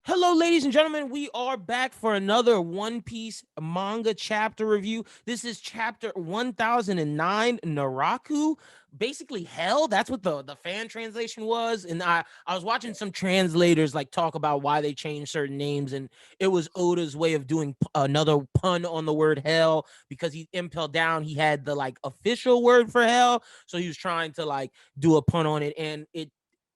Hello, ladies and gentlemen. We are back for another One Piece manga chapter review. This is chapter 1009, Naraku. Basically, hell. That's what the fan translation was. And I was watching some translators like talk about why they changed certain names, and it was Oda's way of doing another pun on the word hell because he impelled down. He had the like official word for hell, so he was trying to like do a pun on it, and it.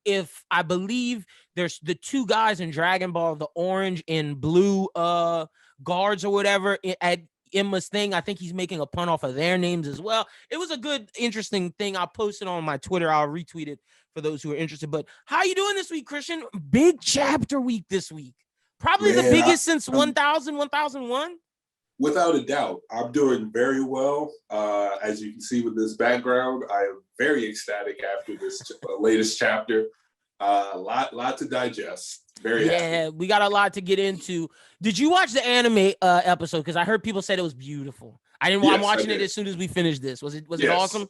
If I believe there's the two guys in Dragon Ball, the orange and blue guards or whatever at Emma's thing. I think he's making a pun off of their names as well. It was a good, interesting thing. I'll post it on my Twitter. I'll retweet it for those who are interested. But how you doing this week, Christian? Big chapter week this week. Probably the Man, biggest since 1000, 1001. without a doubt, I'm doing very well. As you can see with this background, I am very ecstatic after this latest chapter. A lot to digest. Very happy. We got a lot to get into. Did you watch the anime episode? Because I heard people said it was beautiful. I didn't. I'm Yes, watching I it did. as soon as we finished this. Was it Yes, awesome?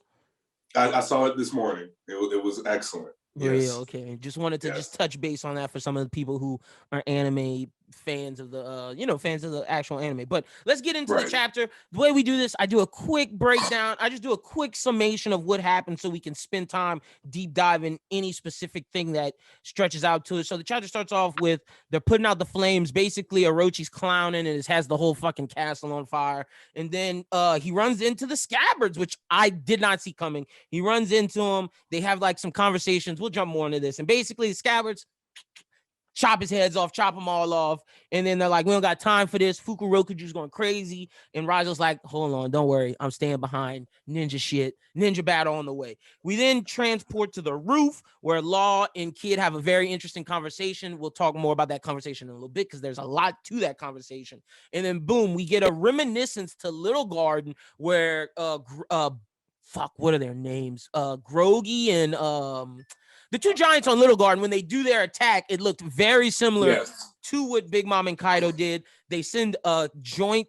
I saw it this morning. It was excellent. Real Yes, okay. Just wanted to just yes, touch base on that for some of the people who are anime fans of the fans of the actual anime. But let's get into the right. chapter. The way we do this, I do a quick breakdown. I just do a quick summation of what happened so we can spend time deep dive in any specific thing that stretches out to it. So the chapter starts off with they're putting out the flames. Basically, Orochi's clowning and it has the whole fucking castle on fire. And then he runs into the scabbards, which I did not see coming. He runs into them. They have like some conversations. We'll jump more into this. And basically, the scabbards chop his heads off, chop them all off. And then they're like, we don't got time for this. Fukurokuju's going crazy. And Rajo's like, hold on, don't worry. I'm staying behind. Ninja shit. Ninja battle on the way. We then transport to the roof where Law and Kid have a very interesting conversation. We'll talk more about that conversation in a little bit because there's a lot to that conversation. And then boom, we get a reminiscence to Little Garden where fuck, what are their names? Grogi and the two giants on Little Garden, when they do their attack, it looked very similar Yes, to what Big Mom and Kaido did. They send a joint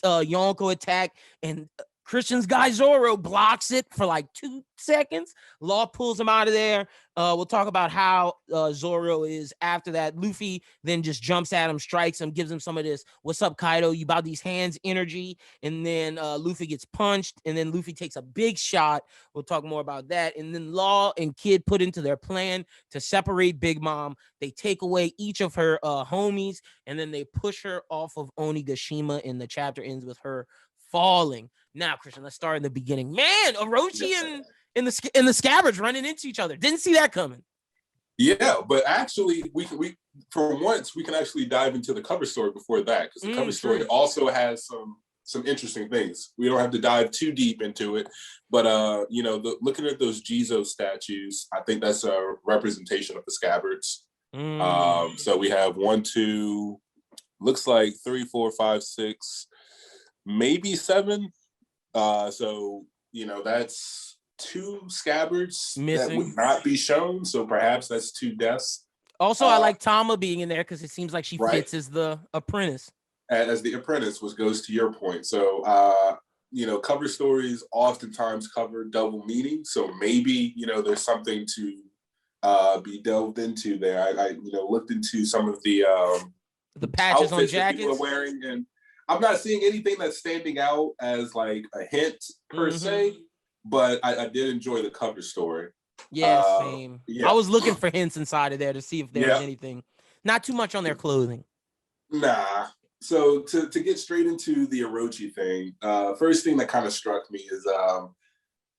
Yonko attack, and Christian's guy Zoro blocks it for like 2 seconds. Law pulls him out of there. We'll talk about how Zoro is after that. Luffy then just jumps at him, strikes him, gives him some of this, what's up, Kaido? You about these hands energy. And then Luffy gets punched, and then Luffy takes a big shot. We'll talk more about that. And then Law and Kid put into their plan to separate Big Mom. They take away each of her homies, and then they push her off of Onigashima, and the chapter ends with her falling. Now, Christian, let's start in the beginning. Man, Orochi yes. and the scabbards running into each other. Didn't see that coming. Yeah, but actually, we for once we can actually dive into the cover story before that because the cover story True. also has some interesting things. We don't have to dive too deep into it, but looking at those Jizo statues, I think that's a representation of the scabbards. So we have 1, 2, looks like 3, 4, 5, 6, maybe 7. So that's 2 scabbards that Missing. would not be shown. So perhaps that's 2 deaths. Also, I like Tama being in there because it seems like she Right. fits as the apprentice. As the apprentice, which goes to your point. So cover stories oftentimes cover double meaning. So maybe there's something to be delved into there. I looked into some of the patches on outfits that jackets people are wearing, and I'm not seeing anything that's standing out as like a hint per se. But I did enjoy the cover story. Yeah, same. Yeah. I was looking for hints inside of there to see if there was anything. Not too much on their clothing. Nah. So to get straight into the Orochi thing, first thing that kind of struck me is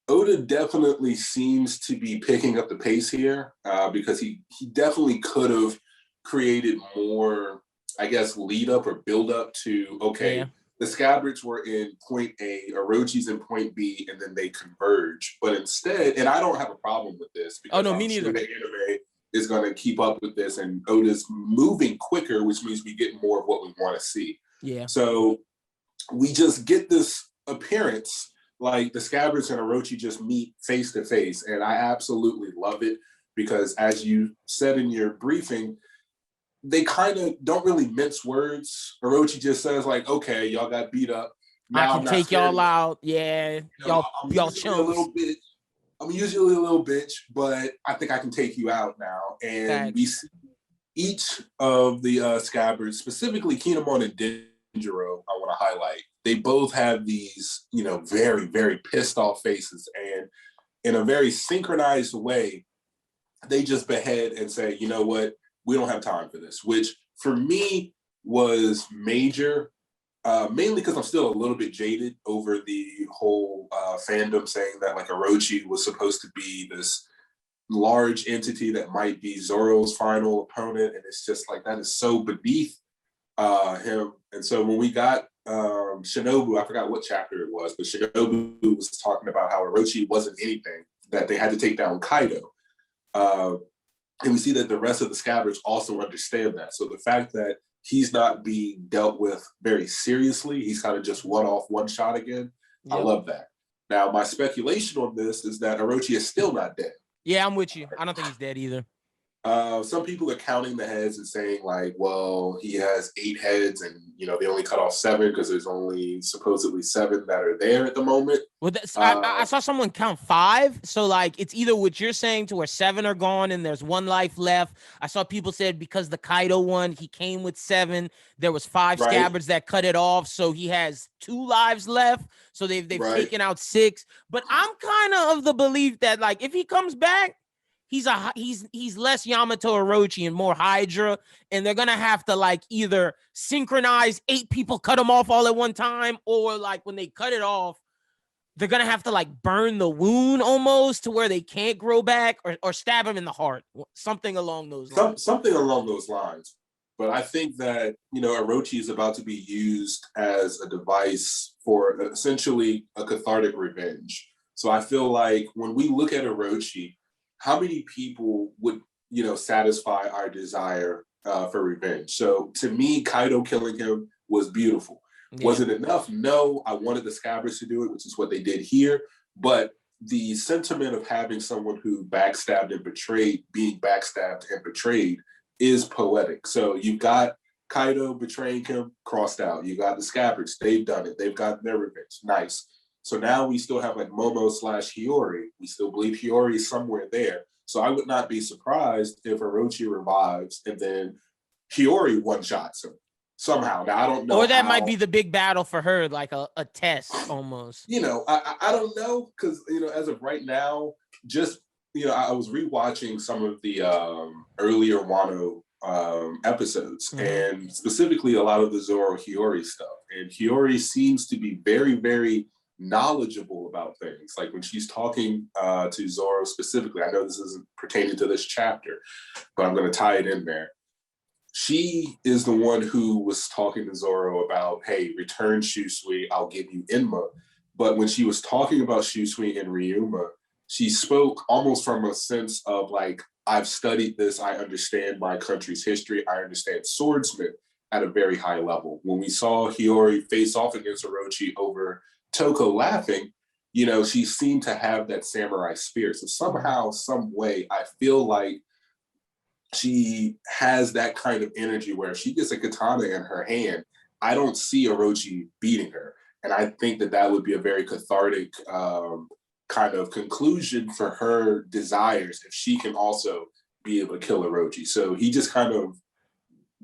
Oda definitely seems to be picking up the pace here because he definitely could have created more, I guess, lead up or build up to, okay, the scabbards were in point A, Orochi's in point B, and then they converge. But instead, and I don't have a problem with this because me neither. The anime is going to keep up with this, and Oda's moving quicker, which means we get more of what we want to see. Yeah. So we just get this appearance like the scabbards and Orochi just meet face to face, and I absolutely love it because, as you said in your briefing, they kind of don't really mince words. Orochi just says like, "Okay, y'all got beat up. Now I can take y'all out. Yeah, y'all chumps. I'm usually a little bitch, but I think I can take you out now." And we see each of the scabbards, specifically Kinemon and Denjiro, I want to highlight. They both have these, very, very pissed off faces. And in a very synchronized way, they just behead and say, you know what, we don't have time for this, which for me was major, mainly because I'm still a little bit jaded over the whole fandom saying that like Orochi was supposed to be this large entity that might be Zoro's final opponent. And it's just like, that is so beneath him. And so when we got Shinobu, I forgot what chapter it was, but Shinobu was talking about how Orochi wasn't anything, that they had to take down Kaido. And we see that the rest of the scabbards also understand that. So the fact that he's not being dealt with very seriously, he's kind of just one shot again. Yep. I love that. Now, my speculation on this is that Orochi is still not dead. Yeah, I'm with you. I don't think he's dead either. Some people are counting the heads and saying like, well, he has 8 heads and, they only cut off 7 because there's only supposedly 7 that are there at the moment. Well, I saw someone count 5. So like, it's either what you're saying to where 7 are gone and there's 1 life left. I saw people said because the Kaido one, he came with 7. There was 5 scabbards that cut it off. So he has 2 lives left. So they've taken out 6. But I'm kind of the belief that like, if he comes back, he's less Yamato Orochi and more Hydra, and they're gonna have to like either synchronize 8 people, cut them off all at one time, or like when they cut it off, they're gonna have to like burn the wound almost to where they can't grow back, or stab him in the heart, something along those lines. Something along those lines. But I think that Orochi is about to be used as a device for essentially a cathartic revenge. So I feel like when we look at Orochi, how many people would, satisfy our desire for revenge? So to me, Kaido killing him was beautiful. Yeah. Was it enough? No, I wanted the scabbards to do it, which is what they did here. But the sentiment of having someone who backstabbed and betrayed, being backstabbed and betrayed, is poetic. So you've got Kaido betraying him, crossed out. You got the scabbards, they've done it. They've gotten their revenge. Nice. So now we still have like Momo/Hiyori. We still believe Hiyori is somewhere there. So I would not be surprised if Orochi revives and then Hiyori one-shots him somehow. Now, I don't know. Or that might be the big battle for her, like a test almost. I don't know because, as of right now, just, I was rewatching some of the earlier Wano episodes, and specifically a lot of the Zoro Hiyori stuff. And Hiyori seems to be very, very knowledgeable about things. Like when she's talking to Zoro specifically, I know this isn't pertaining to this chapter, but I'm going to tie it in there. She is the one who was talking to Zoro about, hey, return Shusui, I'll give you Enma. But when she was talking about Shusui and Ryuma, she spoke almost from a sense of like, I've studied this, I understand my country's history, I understand swordsmen at a very high level. When we saw Hiyori face off against Orochi over Toko laughing, she seemed to have that samurai spirit. So somehow, some way, I feel like she has that kind of energy where if she gets a katana in her hand, I don't see Orochi beating her. And I think that would be a very cathartic kind of conclusion for her desires if she can also be able to kill Orochi. So he just kind of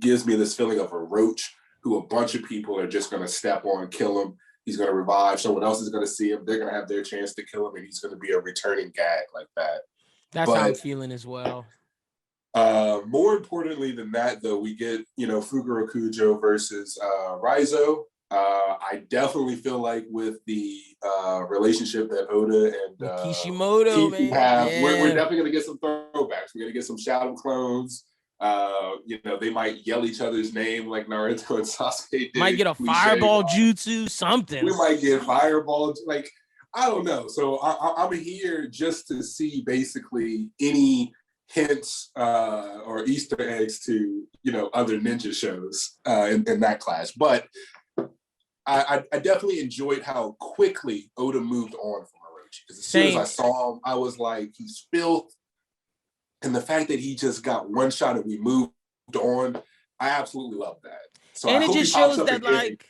gives me this feeling of a roach who a bunch of people are just going to step on, kill him. He's going to revive. Someone else is going to see him. They're going to have their chance to kill him, and he's going to be a returning gag like that. How I'm feeling as well. More importantly than that, though, we get, Fuguro Kujo versus Raizo. I definitely feel like with the relationship that Oda and Kishimoto have, we're definitely going to get some throwbacks. We're going to get some Shadow clones. They might yell each other's name like Naruto and Sasuke did. Might get a fireball jutsu, something. We might get fireball, like, I don't know. So I'm here just to see basically any hints or Easter eggs to, other ninja shows in that class. But I definitely enjoyed how quickly Oda moved on from Orochi. Because as soon as I saw him, I was like, he's filth. And the fact that he just got one shot and we moved on, I absolutely love that. So and it just shows that, like,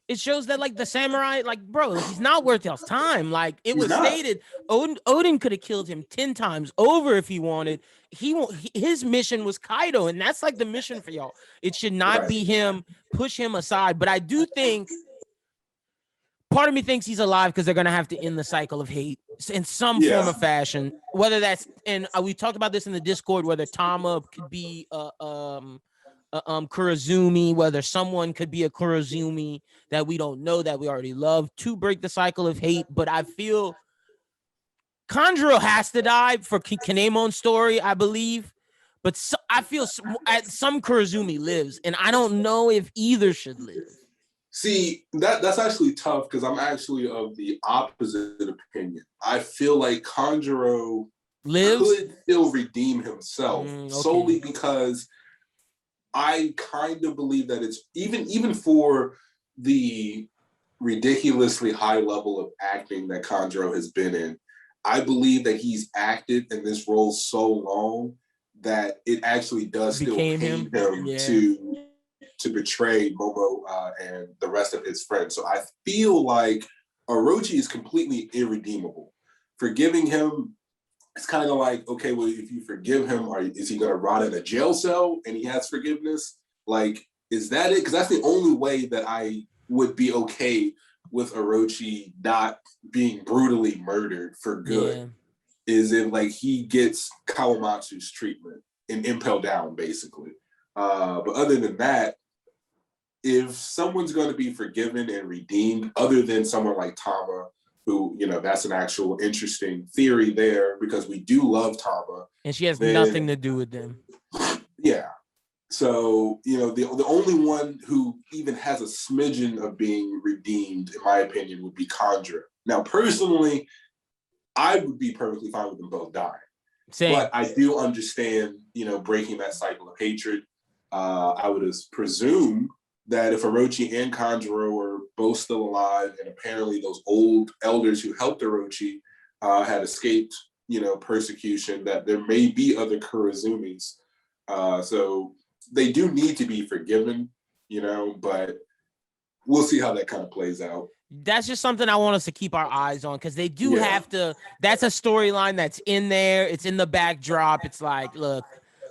it shows that like the samurai, like, bro, he's not worth y'all's time. Like it He's was not. stated, Odin could have killed him 10 times over if he wanted. His mission was Kaido, and that's like the mission for y'all. It should not Right. be him, push him aside. But I do think part of me thinks he's alive because they're gonna have to end the cycle of hate in some form or fashion. Whether that's, and we talked about this in the Discord, whether Tama could be Kurozumi, whether someone could be a Kurozumi that we don't know that we already love to break the cycle of hate. But I feel Kanjuro has to die for Kanemon's story, I believe. But I feel some Kurozumi lives, and I don't know if either should live. See, that's actually tough because I'm actually of the opposite opinion. I feel like Kanjuro could still redeem himself solely because I kind of believe that it's even for the ridiculously high level of acting that Kanjuro has been in, I believe that he's acted in this role so long that it actually does still pain him to betray Momo and the rest of his friends. So I feel like Orochi is completely irredeemable. Forgiving him, it's kind of like, okay, well, if you forgive him, is he going to rot in a jail cell and he has forgiveness? Like, is that it? Because that's the only way that I would be okay with Orochi not being brutally murdered for good, is if like he gets Kawamatsu's treatment and impel down, basically. But other than that, if someone's going to be forgiven and redeemed, other than someone like Tama, who, that's an actual interesting theory there because we do love Tama. And she has nothing to do with them. Yeah. So, the only one who even has a smidgen of being redeemed, in my opinion, would be Kandra. Now, personally, I would be perfectly fine with them both dying. Same. But I do understand, breaking that cycle of hatred. I would presume that if Orochi and Kanjuro were both still alive, and apparently those old elders who helped Orochi had escaped, persecution, that there may be other Kurozumis. So they do need to be forgiven, but we'll see how that kind of plays out. That's just something I want us to keep our eyes on because they do have to. That's a storyline that's in there. It's in the backdrop. It's like, look,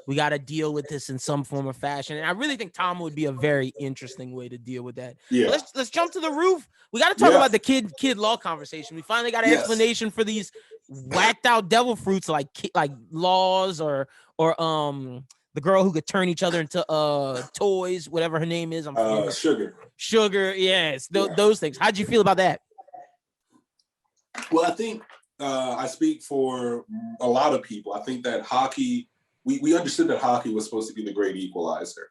we got to deal with this in some form or fashion. And I really think Tama would be a very interesting way to deal with that. Yeah. Let's jump to the roof. We got to talk about the kid law conversation. We finally got an explanation for these whacked out devil fruits like laws or the girl who could turn each other into toys, whatever her name is. Sugar. Yes. Those things. How'd you feel about that? Well, I think I speak for a lot of people. I think that Haki, we understood that Haki was supposed to be the great equalizer.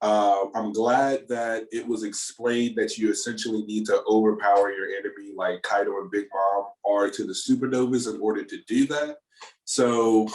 I'm glad that it was explained that you essentially need to overpower your enemy like Kaido and Big Mom are to the supernovas in order to do that. So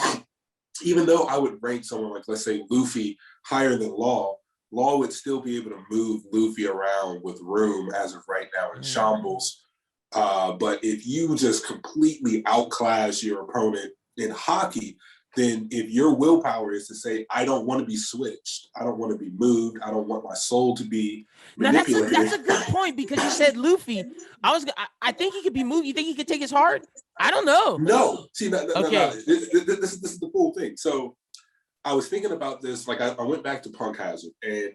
even though I would rank someone like, let's say, Luffy higher than Law would still be able to move Luffy around with room as of right now in shambles. But if you just completely outclass your opponent in Haki, then if your willpower is to say, I don't want to be switched, I don't want to be moved, I don't want my soul to be manipulated. Now that's a good point because you said Luffy. I think he could be moved. You think he could take his heart? I don't know. No. See, no. This is the cool thing. So I was thinking about this, like I went back to Punk Hazard and,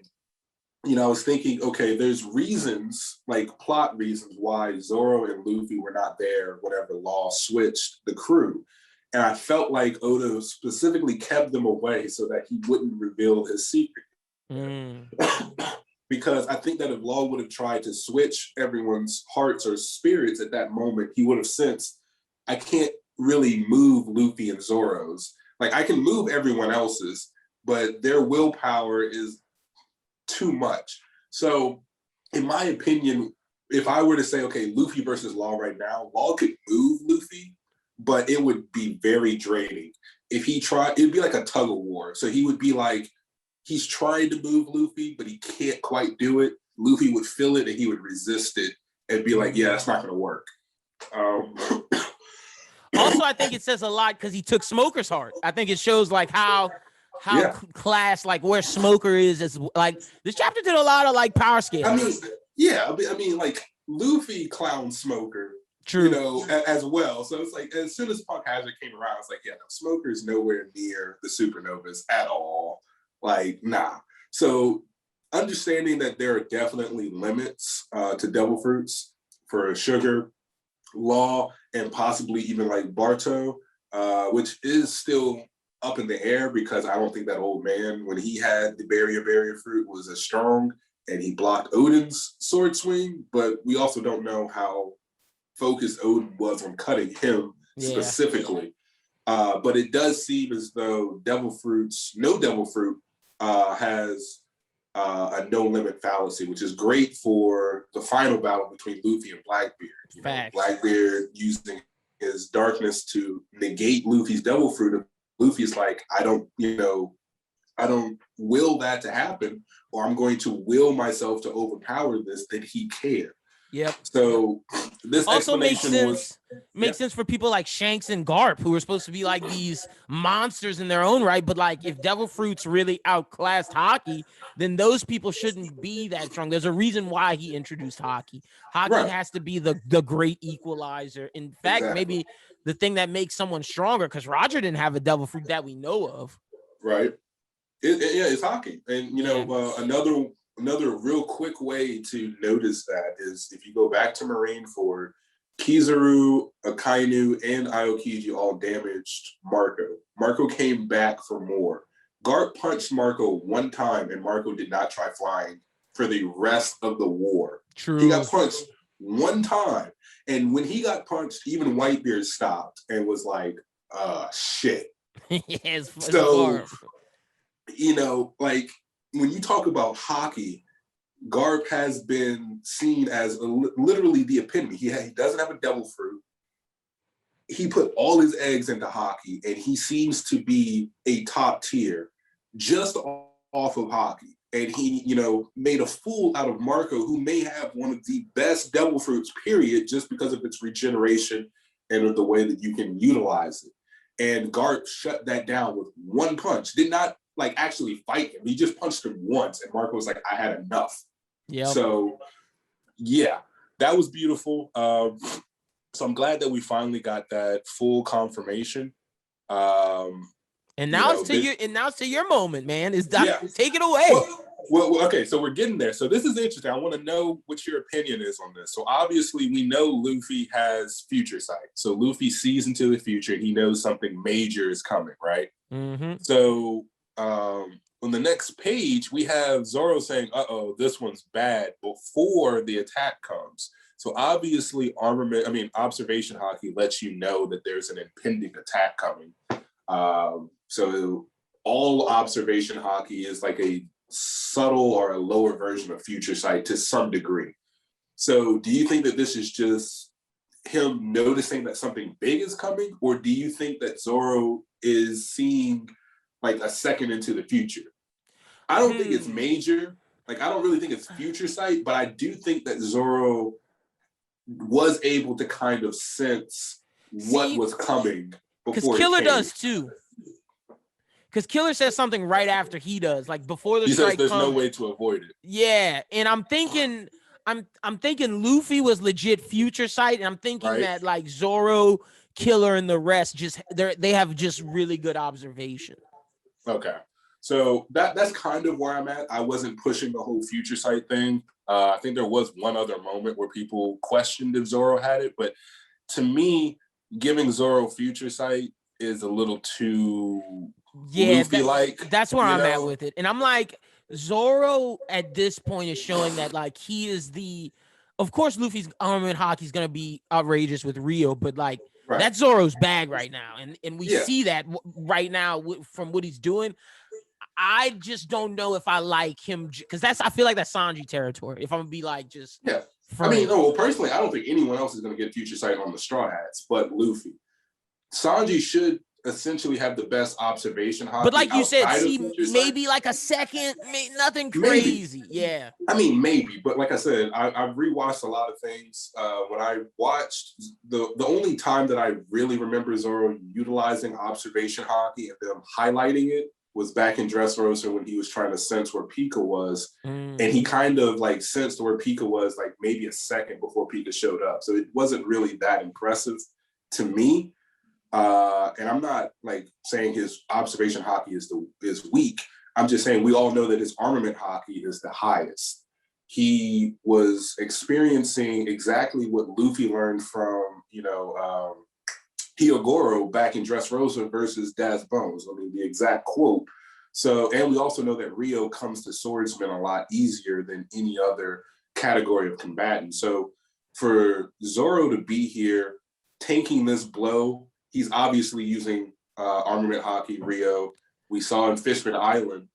I was thinking, okay, there's reasons, like plot reasons why Zoro and Luffy were not there whenever Law switched the crew. And I felt like Oda specifically kept them away so that he wouldn't reveal his secret. Because I think that if Law would have tried to switch everyone's hearts or spirits at that moment, he would have sensed, I can't really move Luffy and Zoro's. Like, I can move everyone else's, but their willpower is too much. So, in my opinion, if I were to say, okay, Luffy versus Law right now, Law could move Luffy, but it would be very draining. If he tried, it'd be like a tug of war. So he would be like, he's trying to move Luffy, but he can't quite do it. Luffy would feel it and he would resist it and be like, yeah, that's not going to work. Also, I think it says a lot because he took Smoker's heart. I think it shows like how class, like where Smoker is like this chapter did a lot of like power scaling. I mean, Yeah, I mean, like Luffy clown Smoker, True. you know, as well. So it's like as soon as Punk Hazard came around, it's like, yeah, no, Smoker is nowhere near the supernovas at all. Like, nah. So understanding that there are definitely limits to devil fruits for Sugar, Law, and possibly even like Barto, which is still up in the air because I don't think that old man, when he had the barrier fruit, was as strong and he blocked Odin's sword swing, but we also don't know how focused Odin was on cutting him specifically. But it does seem as though no devil fruit has a no limit fallacy, which is great for the final battle between Luffy and Blackbeard. You know, Blackbeard using his darkness to negate Luffy's devil fruit. Luffy's like, I don't will that to happen, or I'm going to will myself to overpower this, that he can. Yep. So this also makes sense. Makes sense for people like Shanks and Garp, who are supposed to be like these monsters in their own right. But like, if Devil Fruit's really outclassed Hockey, then those people shouldn't be that strong. There's a reason why he introduced Hockey. Hockey has to be the great equalizer. In fact, maybe the thing that makes someone stronger, because Roger didn't have a Devil Fruit that we know of. Right. It's Hockey. And, you know, another real quick way to notice that is if you go back to Marineford, Kizaru, Akainu, and Aokiji all damaged Marco. Marco came back for more. Garp punched Marco one time, and Marco did not try flying for the rest of the war. True. He got punched one time. And when he got punched, even Whitebeard stopped and was like, shit. Yes. So, you know, like, when you talk about Hockey, Garp has been seen as literally the epitome. He doesn't have a devil fruit. He put all his eggs into Hockey, and he seems to be a top tier just off of Hockey. And he, you know, made a fool out of Marco, who may have one of the best devil fruits, period, just because of its regeneration and of the way that you can utilize it. And Garp shut that down with one punch. Did not like actually fight him. He just punched him once, and Marco was like, I had enough. Yeah. So yeah, that was beautiful. So I'm glad that we finally got that full confirmation. And now it's to your moment, man. Take it away. Well, okay, so we're getting there. So this is interesting. I want to know what your opinion is on this. So obviously we know Luffy has future sight. So Luffy sees into the future. He knows something major is coming, right? Mm-hmm. So on the next page, we have Zoro saying, uh-oh, this one's bad, before the attack comes. So obviously observation Hockey lets you know that there's an impending attack coming. So all observation Hockey is like a subtle or a lower version of future sight to some degree. So do you think that this is just him noticing that something big is coming, or do you think that Zoro is seeing like a second into the future? I don't think it's major. Like, I don't really think it's future sight, but I do think that Zoro was able to kind of sense what was coming before. Because Killer does too. Because Killer says something right after he does, like before the strike says there's no way to avoid it. Yeah, and I'm thinking Luffy was legit future sight, and I'm thinking that like Zoro, Killer, and the rest they have just really good observation. Okay, so that's kind of where I'm at. I wasn't pushing the whole future sight thing. I think there was one other moment where people questioned if Zoro had it, but to me, giving Zoro future sight is a little too Luffy-like. That's where I'm at with it. And I'm like, Zoro at this point is showing that like he is of course Luffy's armament Hockey is gonna be outrageous with Rio, but like that's Zoro's bag right now, and we see that right now from what he's doing. I just don't know if I like him, because I feel like that's Sanji territory. If I'm gonna be like personally, I don't think anyone else is gonna get future sight on the Straw Hats, but Luffy. Sanji should essentially have the best observation Hockey. But like you said, maybe like a second, nothing crazy. Maybe. Yeah. I mean, maybe, but like I said, I've rewatched a lot of things. When I watched the only time that I really remember Zoro utilizing observation Hockey and them highlighting it was back in Dressrosa when he was trying to sense where Pika was. Mm. And he kind of like sensed where Pika was like maybe a second before Pika showed up. So it wasn't really that impressive to me. And I'm not like saying his observation hockey is weak. I'm just saying we all know that his armament hockey is the highest. He was experiencing exactly what Luffy learned from, Hyogoro back in Dressrosa versus Das Bones. I mean, the exact quote. So, and we also know that Rio comes to swordsmen a lot easier than any other category of combatant. So for Zoro to be here, tanking this blow, he's obviously using armament hockey, Rio. We saw in Fishman Island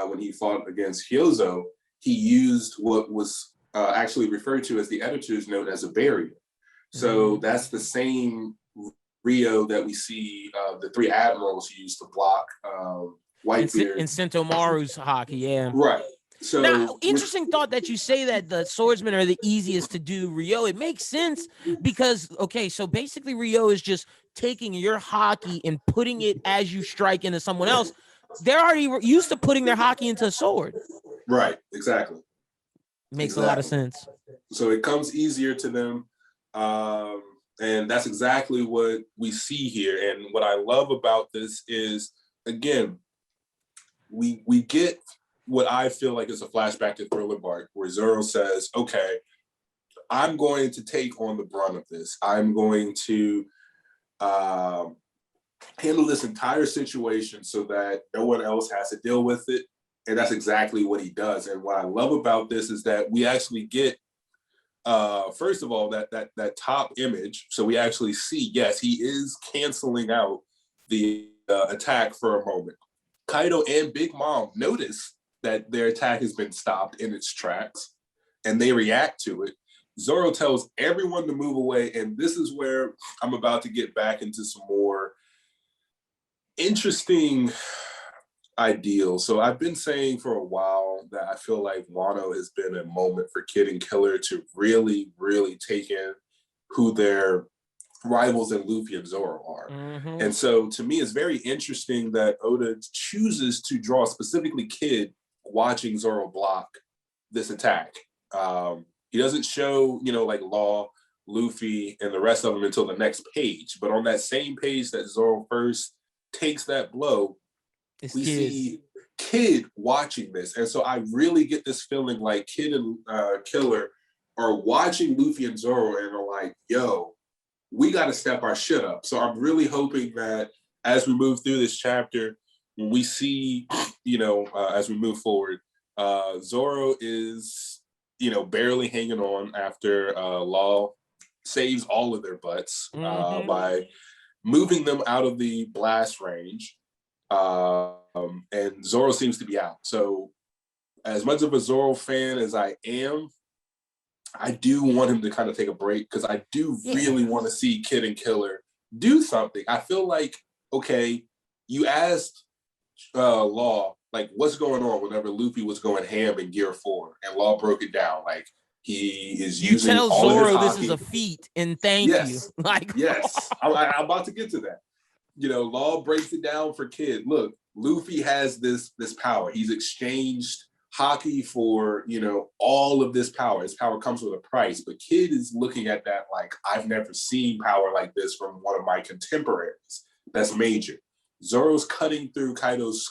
when he fought against Hyozo, he used what was actually referred to as the editor's note as a barrier. So that's the same Rio that we see the three admirals use to block Whitebeard. In Sentomaru's hockey, yeah. Right. So now, interesting thought that you say that the swordsmen are the easiest to do Rio. It makes sense because, okay, so basically Rio is just taking your hockey and putting it as you strike into someone else. They're already used to putting their hockey into a sword. Right, exactly. Makes a lot of sense. So it comes easier to them. And that's exactly what we see here. And what I love about this is, again, we get what I feel like is a flashback to Thriller Bark, where Zoro says, okay, I'm going to take on the brunt of this. I'm going to handle this entire situation so that no one else has to deal with it. And that's exactly what he does. And what I love about this is that we actually get, first of all, that top image. So we actually see, yes, he is canceling out the attack for a moment. Kaido and Big Mom notice that their attack has been stopped in its tracks, and they react to it. Zoro tells everyone to move away, and this is where I'm about to get back into some more interesting ideals. So I've been saying for a while that I feel like Wano has been a moment for Kid and Killer to really, really take in who their rivals in Luffy and Zoro are. Mm-hmm. And so to me, it's very interesting that Oda chooses to draw specifically Kid watching Zoro block this attack. He doesn't show, like Law, Luffy, and the rest of them until the next page. But on that same page that Zoro first takes that blow, we see Kid watching this. And so I really get this feeling like Kid and Killer are watching Luffy and Zoro and are like, yo, we got to step our shit up. So I'm really hoping that as we move through this chapter, when we see, as we move forward, Zoro is, barely hanging on after Law saves all of their butts by moving them out of the blast range. And Zoro seems to be out. So as much of a Zoro fan as I am, I do want him to kind of take a break because I do really want to see Kid and Killer do something. I feel like, okay, you asked Law, like, what's going on whenever Luffy was going ham in Gear 4, and Law broke it down. Like, he is using tell all Zoro his this is a feat and thank you. Like, yes, I'm about to get to that. Law breaks it down for Kid. Look, Luffy has this power. He's exchanged hockey for, all of this power. His power comes with a price, but Kid is looking at that like, I've never seen power like this from one of my contemporaries. That's major. Zoro's cutting through Kaido's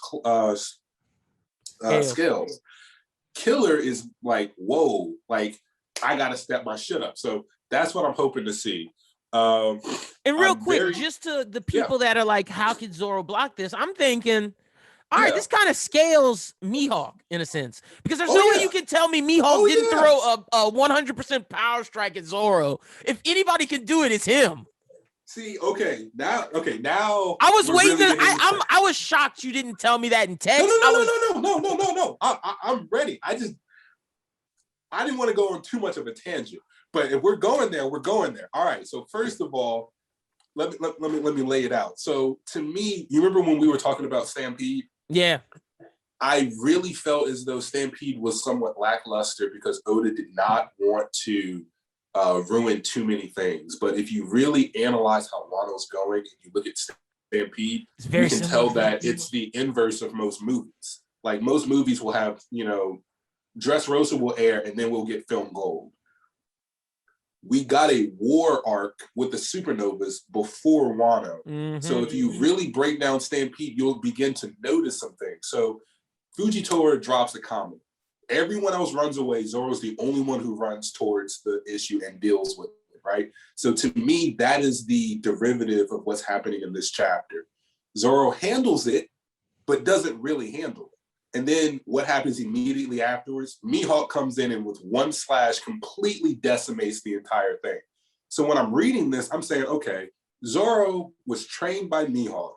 scales. Killer is like, whoa, like, I gotta step my shit up. So that's what I'm hoping to see. And real quick, just to the people that are like, how could Zoro block this? I'm thinking, all right, this kind of scales Mihawk in a sense, because there's no way you can tell me Mihawk didn't throw a 100% power strike at Zoro. If anybody can do it, it's him. See, now I was waiting. Really I was shocked you didn't tell me that in text. No. I'm ready. I didn't want to go on too much of a tangent, but if we're going there, we're going there. All right. So first of all, let me lay it out. So to me, you remember when we were talking about Stampede? Yeah. I really felt as though Stampede was somewhat lackluster because Oda did not want to ruin too many things. But if you really analyze how Wano's going and you look at Stampede, It's very we can similar. tell that it's the inverse of most movies. Like most movies will have, Dressrosa will air and then we'll get film gold. We got a war arc with the Supernovas before Wano. Mm-hmm. So if you really break down Stampede, you'll begin to notice some things. So Fujitora drops a comment. Everyone else runs away. Zoro's the only one who runs towards the issue and deals with it, right? So to me, that is the derivative of what's happening in this chapter. Zoro handles it, but doesn't really handle it. And then what happens immediately afterwards? Mihawk comes in and with one slash completely decimates the entire thing. So when I'm reading this, I'm saying, okay, Zoro was trained by Mihawk.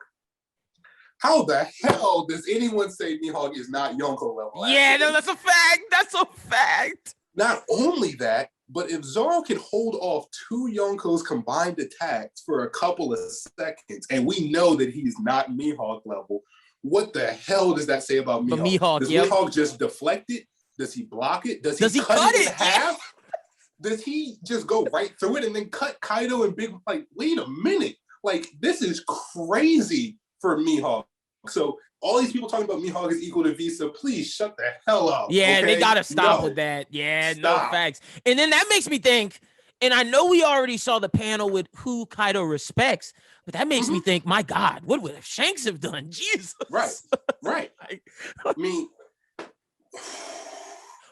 How the hell does anyone say Mihawk is not Yonko level? Yeah, no, that's a fact. That's a fact. Not only that, but if Zoro can hold off 2 Yonkos combined attacks for a couple of seconds, and we know that he's not Mihawk level, what the hell does that say about Mihawk? Does Mihawk just deflect it? Does he block it? Does he cut it in half? Does he just go right through it and then cut Kaido and Big? Like, wait a minute. Like, this is crazy for Mihawk. So all these people talking about Mihawk is equal to Visa, please shut the hell up. Yeah, okay? they got to stop with that. Yeah, Stop. No facts. And then that makes me think, and I know we already saw the panel with who Kaido respects, but that makes me think, my God, what would Shanks have done? Jesus. Right. I mean,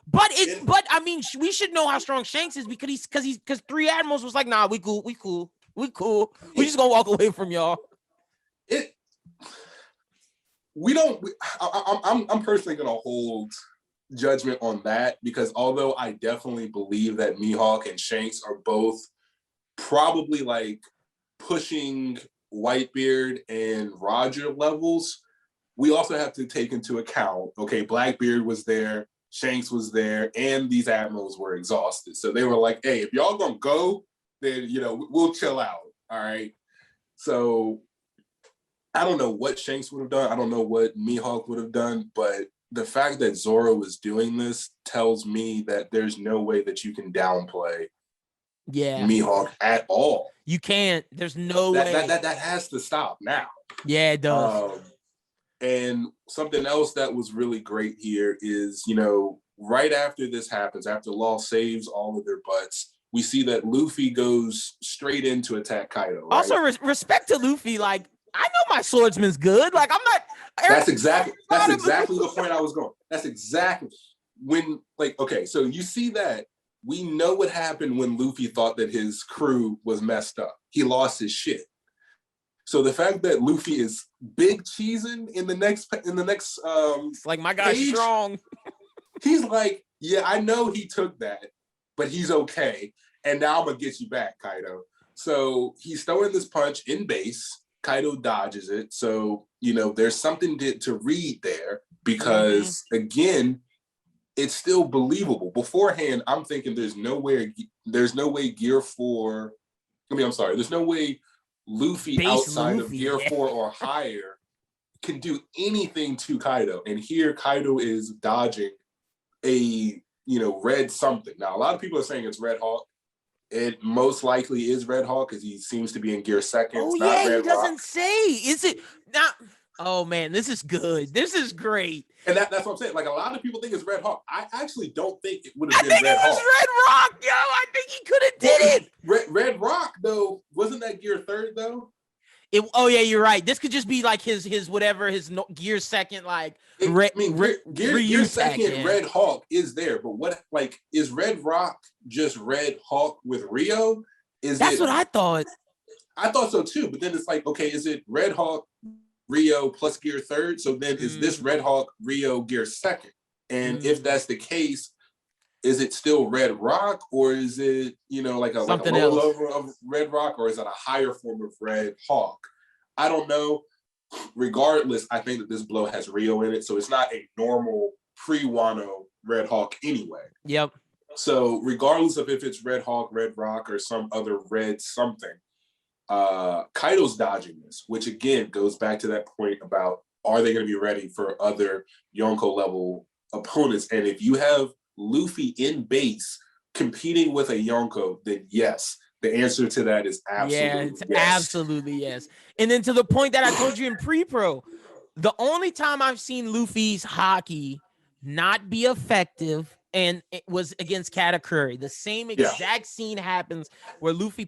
but I mean, we should know how strong Shanks is because 3 Admirals was like, nah, we cool. We just gonna walk away from y'all. I'm personally gonna hold judgment on that, because although I definitely believe that Mihawk and Shanks are both probably like pushing Whitebeard and Roger levels, we also have to take into account, okay, Blackbeard was there, Shanks was there, and these admirals were exhausted. So they were like, hey, if y'all gonna go, then, we'll chill out, all right? So I don't know what Shanks would have done. I don't know what Mihawk would have done, but the fact that Zoro is doing this tells me that there's no way that you can downplay Mihawk at all. You can't. There's no way. That has to stop now. Yeah, it does. And something else that was really great here is, right after this happens, after Law saves all of their butts, we see that Luffy goes straight in to attack Kaido. Right? Also, respect to Luffy. Like, I know my swordsman's good. Like, I'm not. That's exactly the point I was going. That's exactly when, like, okay, so you see that we know what happened when Luffy thought that his crew was messed up. He lost his shit. So the fact that Luffy is big cheesing in the next it's like, my guy's page, strong. He's like, yeah, I know he took that, but he's okay. And now I'm gonna get you back, Kaido. So he's throwing this punch in base. Kaido dodges it. So, there's something to read there, because again, it's still believable. Beforehand, I'm thinking there's no way Gear 4, there's no way Luffy Base outside Luffy, of Gear 4 or higher can do anything to Kaido. And here Kaido is dodging a, red something. Now, a lot of people are saying it's Red Hawk. It most likely is Red Hawk because he seems to be in Gear 2nd. Oh, it's not Red he doesn't Rock. say. Is it not? Oh, man, this is good. This is great. And that's what I'm saying. Like, a lot of people think it's Red Hawk. I actually don't think it would have been Red Hawk. I think it was Red Rock, yo. I think he could have did it. Red Rock, though, wasn't that Gear 3rd, though? Oh, yeah, you're right. This could just be like his Gear 2nd, like, Gear 2nd Red Hawk is there. But what, like, is Red Rock just Red Hawk with Rio? That's what I thought. I thought so, too. But then it's like, okay, is it Red Hawk, Rio plus Gear 3rd? So then is this Red Hawk, Rio, Gear 2nd? And if that's the case, is it still Red Rock, or is it, like a low level of Red Rock, or is it a higher form of Red Hawk? I don't know. Regardless, I think that this blow has Rio in it, so it's not a normal pre-Wano Red Hawk anyway. Yep. So regardless of if it's Red Hawk, Red Rock, or some other red something, Kaido's dodging this, which again goes back to that point about, are they going to be ready for other Yonko level opponents? And if you have Luffy in base competing with a Yonko, then yes, The answer to that is absolutely it's yes. absolutely yes. And then to the point that I told you in pre-pro, the only time I've seen Luffy's hockey not be effective, and it was against Katakuri. The same exact scene happens where Luffy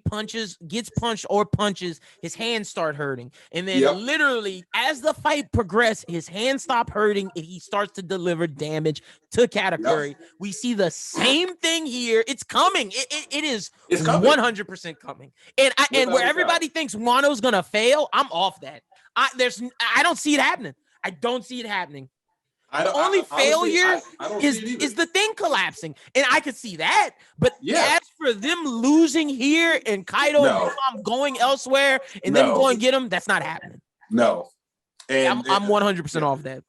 gets punched or punches, his hands start hurting. And then literally, as the fight progresses, his hands stop hurting and he starts to deliver damage to Katakuri. We see the same thing here. It's coming. It is 100% coming. And where everybody thinks Wano's gonna fail, I'm off that. I don't see it happening. I don't see it happening. The only failure is the thing collapsing, and I could see that. But as for them losing here and Kaido and Mom going elsewhere and them going get him, that's not happening. No, and I'm 100% off that.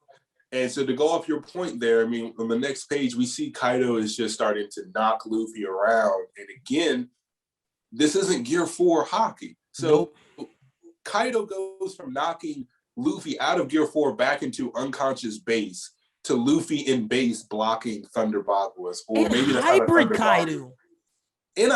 And so to go off your point there, I mean, on the next page we see Kaido is just starting to knock Luffy around, and again, this isn't Gear 4 hockey. So Kaido goes from knocking Luffy out of Gear 4 back into unconscious base to Luffy in base blocking Thunder Baguas, or and maybe that's hybrid Kaido. In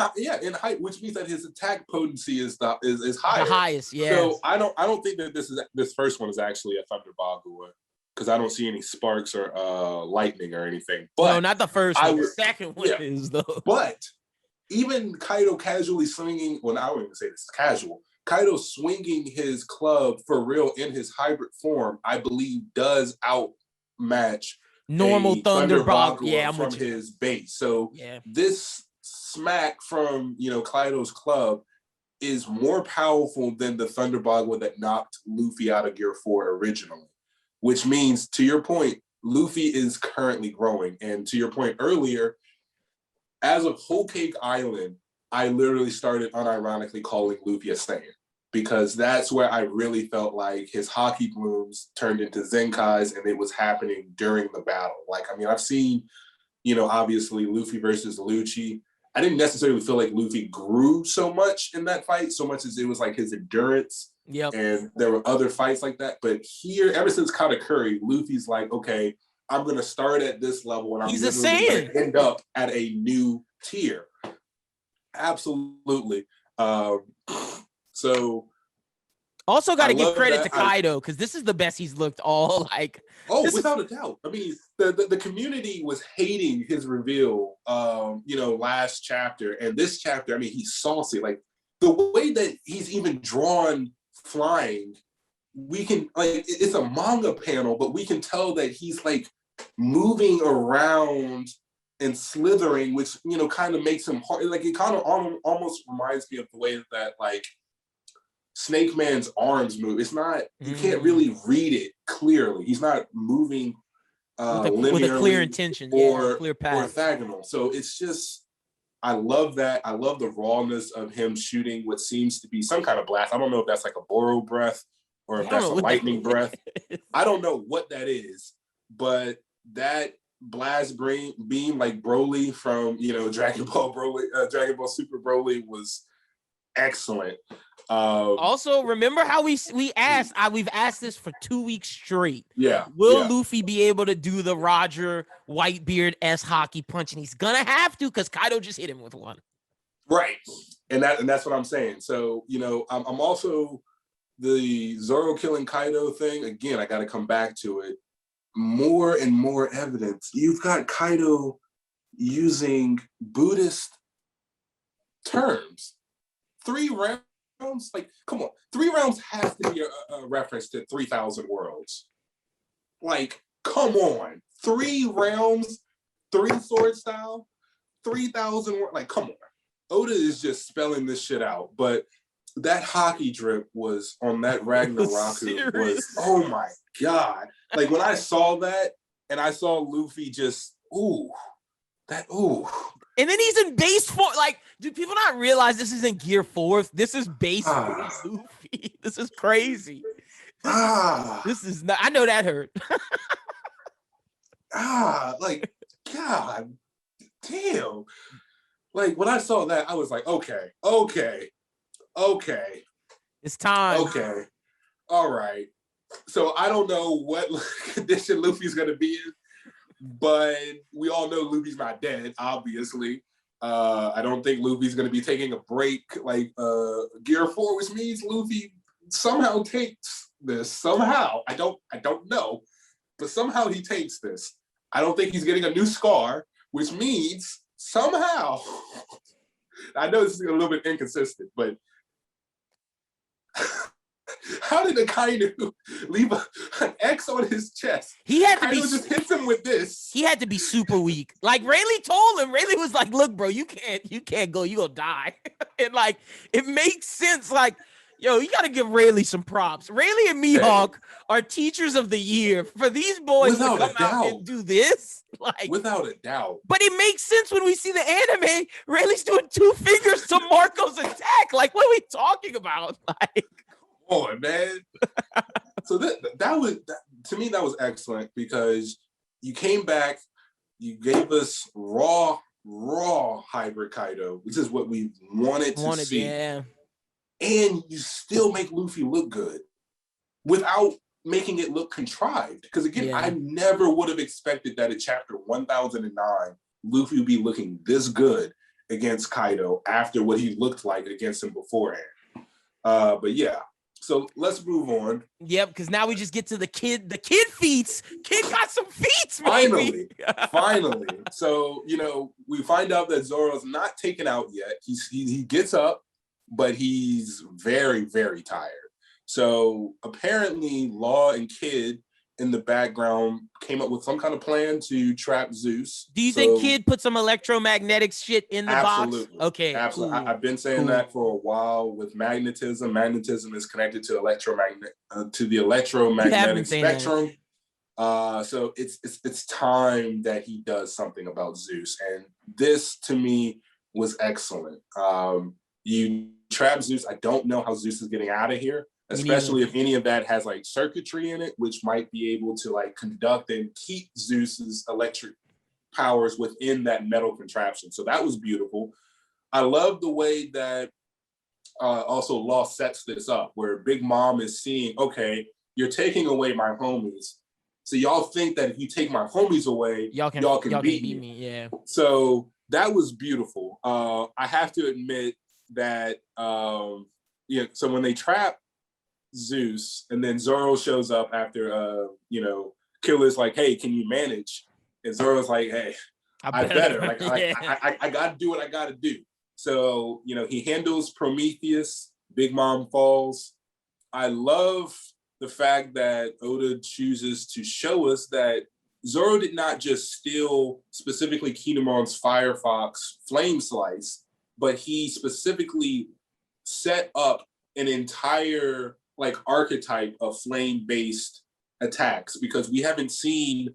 height, which means that his attack potency is higher. The highest, yeah. So I don't think that this first one is actually a Thunder Bagua, because I don't see any sparks or lightning or anything. But no, not the first one. The second one is though. But even Kaido casually swinging, well, I wouldn't even say this is casual. Kaido swinging his club for real in his hybrid form, I believe, does outmatch normal Thunder Bagua from his base. So this smack from Kaido's club is more powerful than the Thunder Bagua that knocked Luffy out of Gear 4 originally. Which means, to your point, Luffy is currently growing. And to your point earlier, as of Whole Cake Island, I literally started unironically calling Luffy a Saiyan, because that's where I really felt like his hockey blooms turned into Zenkais, and it was happening during the battle. Like, I mean, I've seen, obviously Luffy versus Lucci. I didn't necessarily feel like Luffy grew so much in that fight, so much as it was like his endurance. And there were other fights like that. But here, ever since Katakuri, Luffy's like, okay, I'm going to start at this level, and I'm going to end up at a new tier. Absolutely. So also got to give credit to Kaido, because this is the best he's looked all like. Oh, without a doubt. I mean, the community was hating his reveal, last chapter, and this chapter. I mean, he's saucy. Like the way that he's even drawn flying, we can it's a manga panel, but we can tell that he's like moving around and slithering, which kind of makes him hard. Like it kind of almost reminds me of the way that like Snake Man's arms move. It's not, you can't really read it clearly. He's not moving with a clear intention or clear path, orthogonal. So it's just, I love that. I love the rawness of him shooting what seems to be some kind of blast. I don't know if that's like a Boro breath or if that's a lightning breath. I don't know what that is, but that blast beam like Broly from Dragon Ball Super Broly was excellent. Also, remember how we asked? We've asked this for 2 weeks straight. Will Luffy be able to do the Roger Whitebeard-esque hockey punch? And he's gonna have to, because Kaido just hit him with one. Right, and that's what I'm saying. So I'm also the Zoro killing Kaido thing. Again, I got to come back to it. More and more evidence. You've got Kaido using Buddhist terms. 3 realms? Like, come on. 3 realms has to be a reference to 3,000 worlds. Like, come on. 3 realms, 3 sword style, 3,000 worlds. Like, come on. Oda is just spelling this shit out. But that hockey drip was on that Ragnarok was, oh my God. Like when I saw that and I saw Luffy just, ooh. And then he's in base 4. Like, do people not realize this isn't Gear 4? This is base 4 Luffy. This is crazy. This is not, I know that hurt. Like, God damn. Like when I saw that, I was like, okay. It's time. Okay. All right. So I don't know what condition Luffy's gonna be in, but we all know Luffy's not dead, obviously. I don't think Luffy's going to be taking a break like Gear 4, which means Luffy somehow takes this. Somehow. I don't know. But somehow he takes this. I don't think he's getting a new scar, which means somehow, I know this is a little bit inconsistent, but how did Akainu leave an X on his chest? He had to Akainu be just hits him with this. He had to be super weak. Like Rayleigh told him. Rayleigh was like, "Look, bro, you can't go. You gonna die." And like, it makes sense. Like, yo, you gotta give Rayleigh some props. Rayleigh and Mihawk are teachers of the year for these boys Without to come out and do this. Like, without a doubt. But it makes sense when we see the anime. Rayleigh's doing 2 fingers to Marco's attack. Like, what are we talking about? Like, come on, man. So that was to me, that was excellent because you came back, you gave us raw hybrid Kaido, which is what we wanted to see. Yeah. And you still make Luffy look good without making it look contrived. Because again, I never would have expected that in chapter 1009, Luffy would be looking this good against Kaido after what he looked like against him beforehand. But yeah. So let's move on. Yep, because now we just get to the kid feats. Kid got some feats, baby. Finally. So, we find out that Zoro's not taken out yet. He gets up, but he's very, very tired. So apparently Law and Kid in the background came up with some kind of plan to trap Zeus. Do you think Kid put some electromagnetic shit in the box? Okay. Absolutely. Cool. I've been saying that for a while with magnetism. Magnetism is connected to the electromagnetic spectrum. So it's time that he does something about Zeus. And this to me was excellent. You trap Zeus. I don't know how Zeus is getting out of here. Especially if any of that has like circuitry in it, which might be able to like conduct and keep Zeus's electric powers within that metal contraption. So that was beautiful. I love the way that also Law sets this up, where Big Mom is seeing, okay, you're taking away my homies. So y'all think that if you take my homies away, y'all can beat me. Yeah. So that was beautiful. I have to admit that, so when they trap Zeus, and then Zoro shows up after Killer's like, hey, can you manage? And Zoro's like, hey, I better. Like, I gotta do what I gotta do. So, he handles Prometheus, Big Mom falls. I love the fact that Oda chooses to show us that Zoro did not just steal specifically Kinemon's Firefox Flame Slice, but he specifically set up an entire archetype of flame-based attacks, because we haven't seen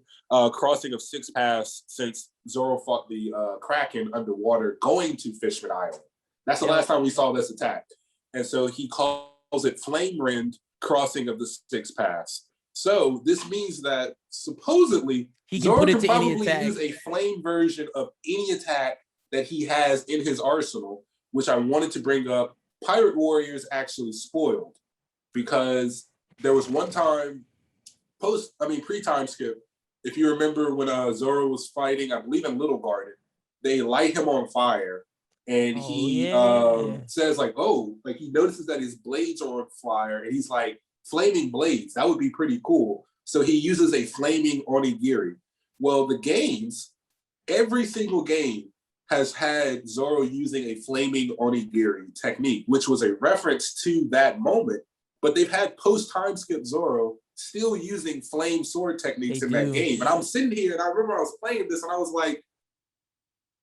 crossing of Six Paths since Zoro fought the Kraken underwater going to Fishman Island. That's the last time we saw this attack. And so he calls it Flame Rend crossing of the Six Paths. So this means that supposedly Zoro can probably use a flame version of any attack that he has in his arsenal, which I wanted to bring up. Pirate Warriors actually spoiled, because there was one time pre-time skip, if you remember when Zoro was fighting, I believe in Little Garden, they light him on fire, and he says he notices that his blades are on fire, and he's like, flaming blades, that would be pretty cool. So he uses a flaming onigiri. Well, the games, every single game has had Zoro using a flaming onigiri technique, which was a reference to that moment. But they've had post-time skip Zoro still using flame sword techniques in that game. And I'm sitting here, and I remember I was playing this, and I was like,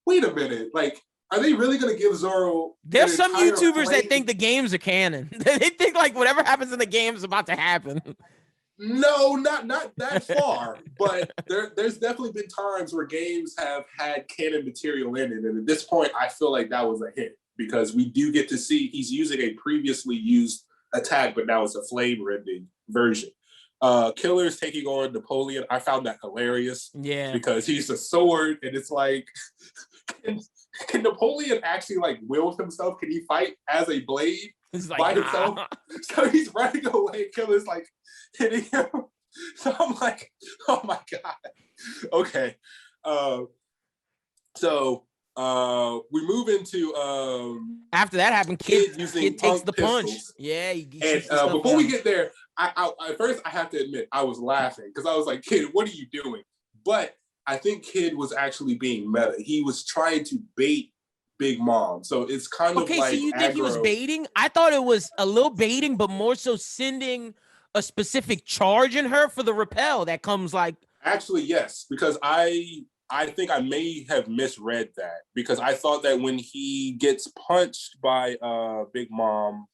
wait a minute. Like, are they really going to give Zoro... There's some YouTubers that think the games are canon. They think, whatever happens in the game is about to happen. No, not that far. But there's definitely been times where games have had canon material in it. And at this point, I feel like that was a hit, because we do get to see he's using a previously used attack, but now it's a flame rending version. Killer's taking on Napoleon. I found that hilarious. Yeah. Because he's a sword, and it's like, can Napoleon actually wield himself? Can he fight as a blade by himself? So he's running away. Killer's hitting him. So I'm like, oh my God. Okay. So We move into after that happened, Kid takes the punch. Yeah, he and before we get there, I at first I have to admit I was laughing because I was like, Kid, what are you doing? But I think Kid was actually being meta. He was trying to bait Big Mom, so it's kind of like so you think he was baiting? I thought it was a little baiting, but more so sending a specific charge in her for the repel that comes like. Actually, yes, because I think I may have misread that because I thought that when he gets punched by Big Mom,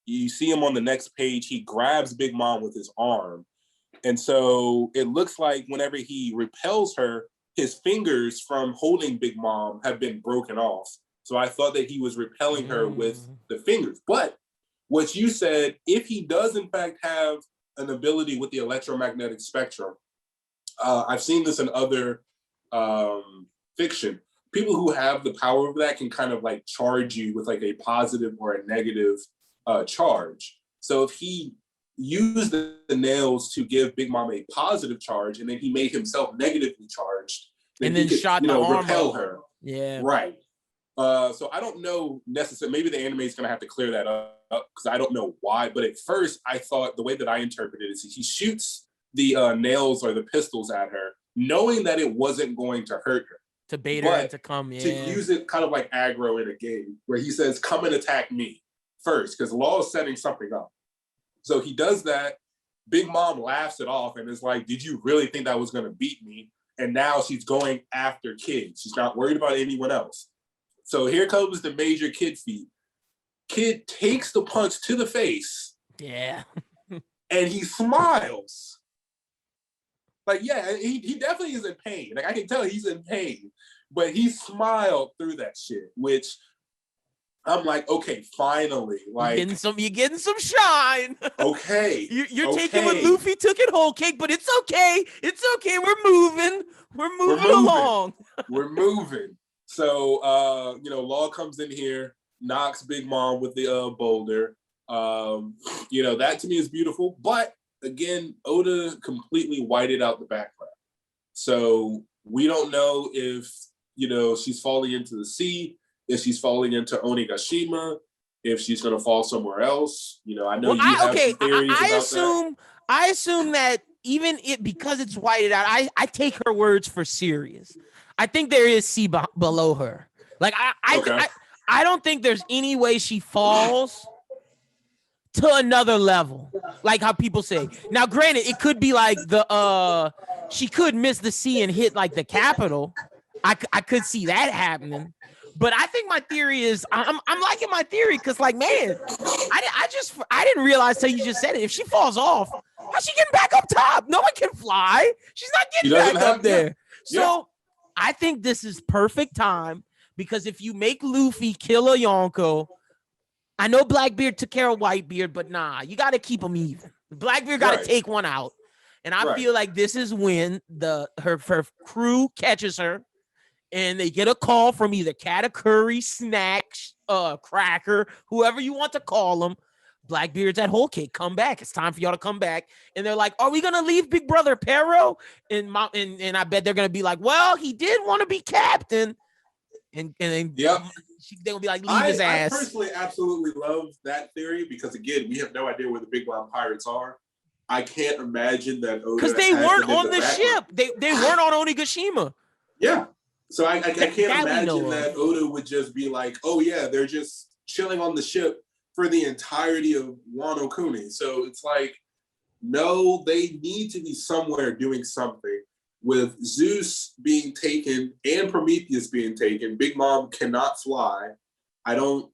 you see him on the next page, he grabs Big Mom with his arm. And so it looks like whenever he repels her, his fingers from holding Big Mom have been broken off. So I thought that he was repelling her with the fingers. But what you said, if he does in fact have an ability with the electromagnetic spectrum, I've seen this in other fiction. People who have the power of that can kind of like charge you with like a positive or a negative charge. So if he used the nails to give Big Mom a positive charge and then he made himself negatively charged, then and then he could, shot the arm repel up. her. Yeah. Right. So I don't know necessarily, maybe the anime is going to have to clear that up because I don't know why. But at first I thought the way that I interpreted it is he shoots the nails or the pistols at her, knowing that it wasn't going to hurt her. To bait her into come, yeah. To use it kind of like aggro in a game where he says, come and attack me first, because Law is setting something up. So he does that. Big Mom laughs it off and is like, did you really think that was going to beat me? And now she's going after Kid. She's not worried about anyone else. So here comes the major Kid feat. Kid takes the punch to the face. Yeah. And he smiles. Like, yeah, he definitely is in pain. Like, I can tell he's in pain. But he smiled through that shit, which I'm like, okay, finally. Like, you're getting some shine. Okay. You're taking what Luffy took in Whole Cake, but it's okay. It's okay. We're moving. We're moving along. We're moving. So, Law comes in here, knocks Big Mom with the boulder. That to me is beautiful. But again, Oda completely whited out the background. So we don't know if, she's falling into the sea, if she's falling into Onigashima, if she's going to fall somewhere else. I know you have some theories about that. I assume that even because it's whited out, I take her words for serious. I think there is sea below her. Like, I don't think there's any way she falls to another level, like how people say. Now, granted, it could be like she could miss the sea and hit like the capital. I could see that happening. But I think my theory is I'm liking my theory because, like, man, I didn't realize till you just said it. If she falls off, how's she getting back up top? No one can fly. She's not getting back up there. Yeah. So I think this is perfect time because if you make Luffy kill a Yonko, I know Blackbeard took care of Whitebeard, but nah, you got to keep them even. Blackbeard got to take one out, and I feel like this is when her crew catches her. And they get a call from either Katakuri, Snacks, Cracker, whoever you want to call them. Blackbeard's at Whole Cake. Come back. It's time for y'all to come back. And they're like, are we going to leave Big Brother Pero? And I bet they're going to be like, well, he did want to be captain. And then they're going to be like, leave his ass. I personally absolutely love that theory because, again, we have no idea where the Big Wild Pirates are. I can't imagine that Oda because they weren't on the ship. They weren't on Onigashima. Yeah. So I can't imagine that Oda would just be like, oh, yeah, they're just chilling on the ship for the entirety of Wano Kuni. So it's like, no, they need to be somewhere doing something. With Zeus being taken and Prometheus being taken, Big Mom cannot fly. I don't,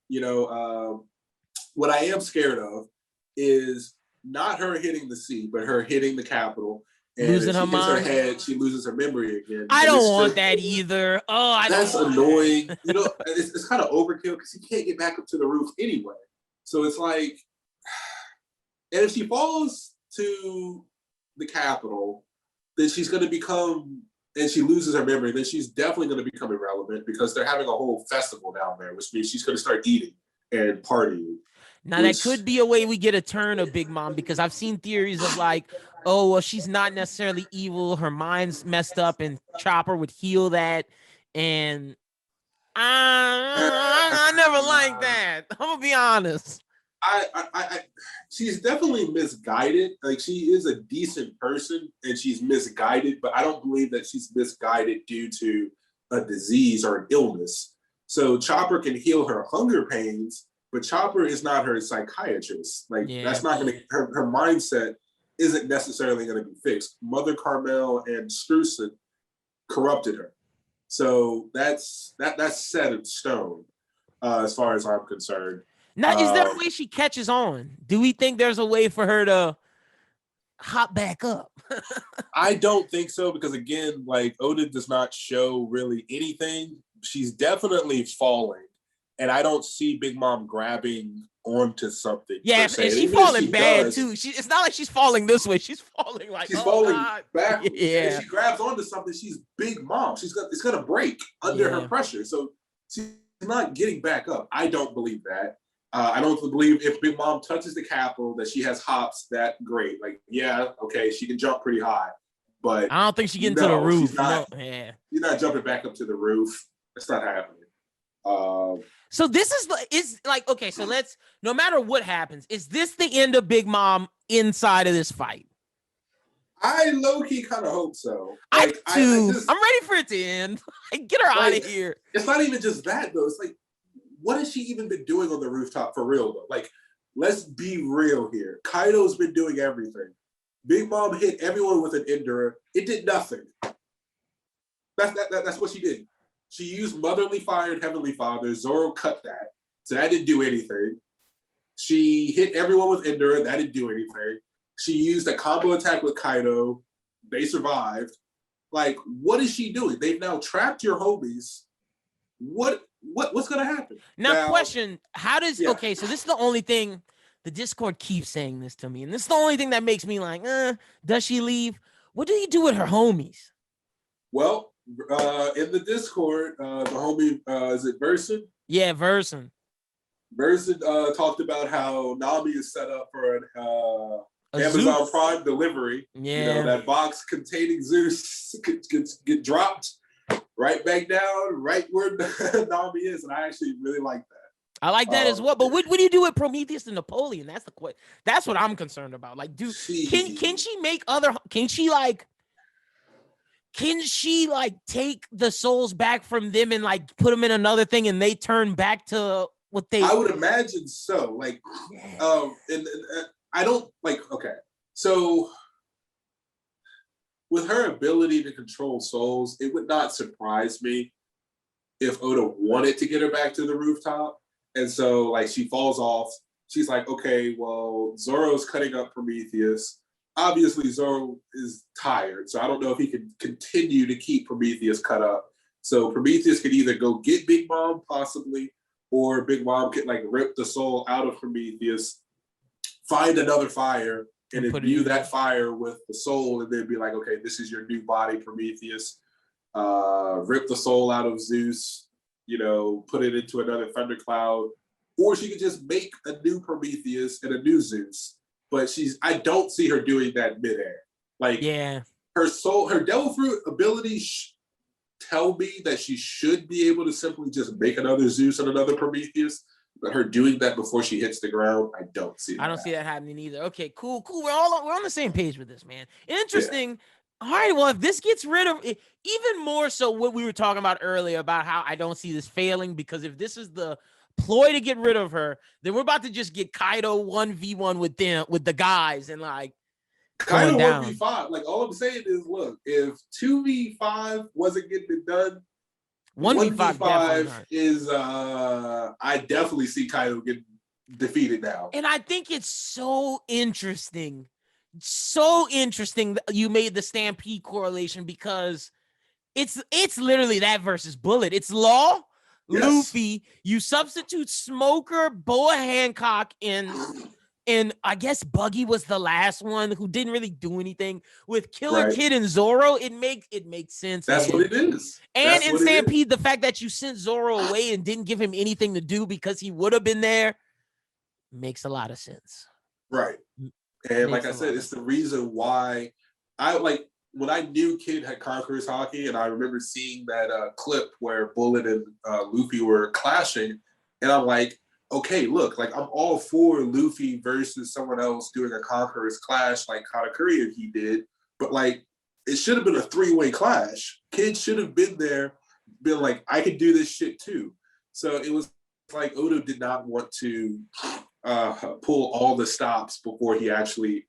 what I am scared of is not her hitting the sea, but her hitting the capital. And losing her mind. Her head, she loses her memory again. I don't want that either. That's annoying. It's kind of overkill because you can't get back up to the roof anyway. So it's like, and if she falls to the capital, then she's going to become, and she loses her memory, then she's definitely going to become irrelevant because they're having a whole festival down there, which means she's going to start eating and partying. Now, that could be a way we get a turn of Big Mom because I've seen theories of like, oh, well, she's not necessarily evil. Her mind's messed up and Chopper would heal that. And I never liked that. I'm gonna be honest. She's definitely misguided. Like, she is a decent person and she's misguided, but I don't believe that she's misguided due to a disease or an illness. So Chopper can heal her hunger pains, but Chopper is not her psychiatrist. Like, that's not going to, her mindset isn't necessarily going to be fixed. Mother Carmel and Struzan corrupted her. So that's set in stone, as far as I'm concerned. Now, is there a way she catches on? Do we think there's a way for her to hop back up? I don't think so, because again, like, Oda does not show really anything. She's definitely falling, and I don't see Big Mom grabbing onto something. Yes, and she's falling bad too. It's not like she's falling this way. She's falling like she's falling backwards. Yeah. If she grabs onto something, she's Big Mom. It's gonna break under her pressure. So she's not getting back up. I don't believe that. I don't believe if Big Mom touches the capital that she has hops that great. Like, yeah, okay, she can jump pretty high, but I don't think she gets to the roof. She's not jumping back up to the roof. That's not happening. So this is like, okay, so no matter what happens, is this the end of Big Mom inside of this fight? I low-key kind of hope so. Like, I'm ready for it to end. Get her out of here. It's not even just that, though. It's like, what has she even been doing on the rooftop for real, though? Like, let's be real here. Kaido's been doing everything. Big Mom hit everyone with an Endura. It did nothing. That's what she did. She used Motherly Fire and Heavenly Father. Zoro cut that. So that didn't do anything. She hit everyone with Endura. That didn't do anything. She used a combo attack with Kaido. They survived. Like, what is she doing? They've now trapped your homies. What's gonna happen? Now question, how does okay, so this is the only thing, the Discord keeps saying this to me, and this is the only thing that makes me like, does she leave? What do you do with her homies? Well, in the Discord, the homie, is it Verson? Yeah, Verson. Verson talked about how Nami is set up for an Amazon Prime delivery. Yeah. You know, that box containing Zeus get dropped right back down, right where Nami is, and I actually really like that. I like that as well. But what do you do with Prometheus and Napoleon? That's the question. That's what I'm concerned about. Like, can she make other? Can she take the souls back from them and like put them in another thing, and they turn back to what they? I would imagine so. Like, and I don't like. Okay, so with her ability to control souls, it would not surprise me if Oda wanted to get her back to the rooftop. And so, like, she falls off. She's like, okay, well, Zoro's cutting up Prometheus. Obviously, Zoro is tired, so I don't know if he can continue to keep Prometheus cut up. So Prometheus could either go get Big Mom, possibly, or Big Mom could, like, rip the soul out of Prometheus, find another fire, and imbue that fire with the soul, and then be like, okay, this is your new body, Prometheus. Rip the soul out of Zeus, you know, put it into another thundercloud. Or she could just make a new Prometheus and a new Zeus. But I don't see her doing that midair. Like, her soul, her Devil Fruit abilities tell me that she should be able to simply just make another Zeus and another Prometheus. But her doing that before she hits the ground, I don't see that. I don't see that happening either. Okay, cool. We're on the same page with this, man. Interesting. Yeah. All right, well, if this gets rid of it, even more so what we were talking about earlier about how I don't see this failing, because if this is the ploy to get rid of her, then we're about to just get Kaido 1v1 with the guys, and like Kaido 1v5. Like, all I'm saying is, look, if 2v5 wasn't getting it done, 1v5 is I definitely see Kaido getting defeated now. And I think it's so interesting that you made the Stampede correlation, because it's literally that versus Bullet. It's Law, Luffy, you substitute Smoker, Boa Hancock, and I guess Buggy was the last one who didn't really do anything with Killer Kid and Zoro. It makes sense. That's what it is. And in Stampede, the fact that you sent Zoro away and didn't give him anything to do because he would have been there makes a lot of sense. Right. And like I said, it's the reason why I like when I knew Kid had Conqueror's Hockey, and I remember seeing that clip where Bullet and Luffy were clashing, and I'm like, okay, look, like I'm all for Luffy versus someone else doing a Conqueror's clash like Katakuri he did, but like it should have been a 3-way clash. Kid should have been there, been like, I could do this shit too. So it was like Oda did not want to pull all the stops before he actually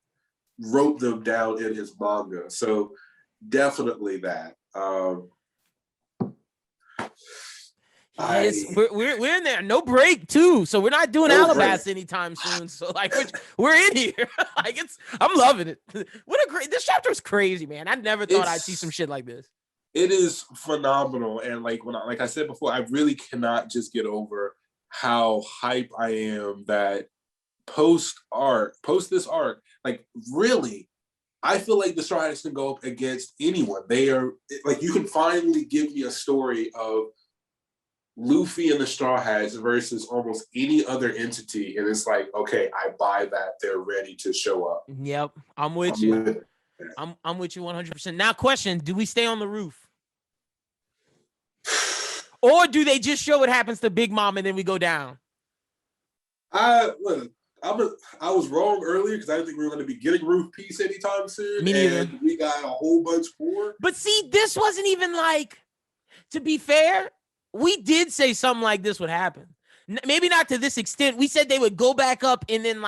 wrote them down in his manga. So definitely that. Yes, we're in there. No break too, so we're not doing Alabasta anytime soon. So like we're in here. Like I'm loving it. This chapter is crazy, man. I never thought I'd see some shit like this. It is phenomenal, and like like I said before, I really cannot just get over how hype I am that post this arc, like really, I feel like the Straw Hats can go up against anyone. They are like, you can finally give me a story of Luffy and the Straw Hats versus almost any other entity, and it's like, okay, I buy that. They're ready to show up. Yep, I'm with you. I'm with you 100%. Now, question: do we stay on the roof? Or do they just show what happens to Big Mom and then we go down? Look, I was wrong earlier because I didn't think we were going to be getting Roof Piece anytime soon. Me neither. And we got a whole bunch more. But see, this wasn't even like, to be fair, we did say something like this would happen. Maybe not to this extent. We said they would go back up and then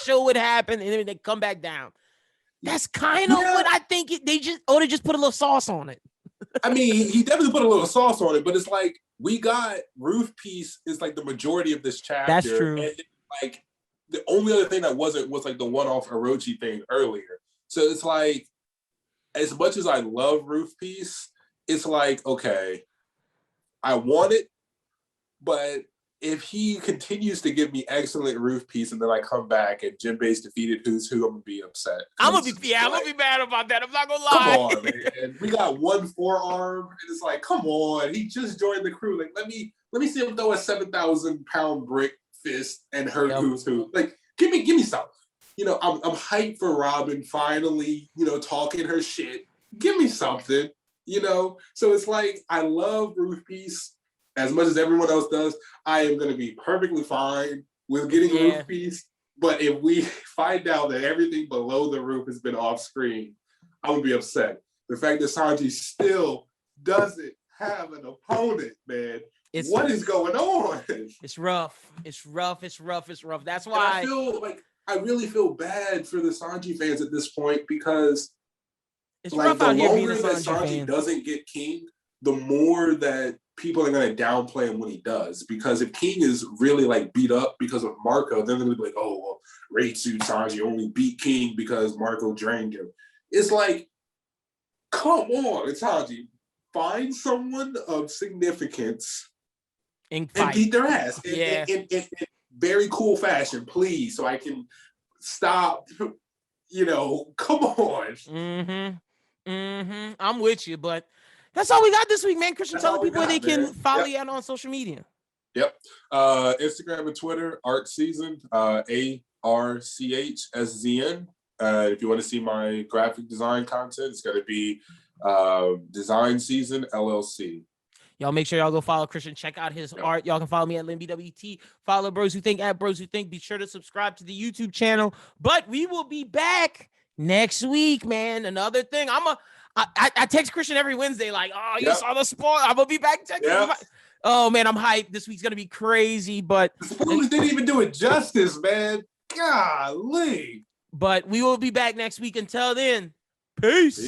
show what happened and then they come back down. That's kind of what I think. Oda just put a little sauce on it. I mean, he definitely put a little sauce on it, but it's like we got Roof Piece is like the majority of this chapter. That's true. And like the only other thing that wasn't was like the one-off Orochi thing earlier. So it's like, as much as I love Roof Piece, it's like, okay, I want it, but if he continues to give me excellent Roof Piece and then I come back and Jinbei's defeated who's who, I'm gonna be upset. I'm gonna be mad about that. I'm not gonna lie. Come on, man. We got one forearm, and it's like, come on. He just joined the crew. Like, let me see him throw a 7,000-pound brick fist and hurt who's who. Like, give me something. You know, I'm hyped for Robin finally, you know, talking her shit. Give me something, you know? So it's like, I love Roof Piece as much as everyone else does. I am going to be perfectly fine with getting Roof Piece. But if we find out that everything below the roof has been off screen, I'm going to be upset. The fact that Sanji still doesn't have an opponent, man. What is going on? It's rough. It's rough. That's why I really feel bad for the Sanji fans at this point, because it's rough out here being a that Sanji Sanji fan. doesn't get King, the more that people are going to downplay him when he does. Because if King is really like beat up because of Marco, then they're going to be like, oh, well, Reitsu Sanji only beat King because Marco drained him. It's like, come on, Sanji, find someone of significance and beat their ass in very cool fashion, please, so I can stop. You know, come on. I'm with you, but that's all we got this week, man. Christian, tell the people where they can follow you out on social media. Yep. Instagram and Twitter, Art Season, ARCHSZN. If you want to see my graphic design content, it's going to be Design Season LLC. Y'all make sure y'all go follow Christian. Check out his art. Y'all can follow me at LinBWT. Follow Bros Who Think at Bros Who Think. Be sure to subscribe to the YouTube channel. But we will be back next week, man. Another thing. I text Christian every Wednesday like, oh, you saw the spoil. I'm going to be back texting. Oh, man, I'm hyped. This week's going to be crazy. But the spoilers didn't even do it justice, man. Golly. But we will be back next week. Until then, peace.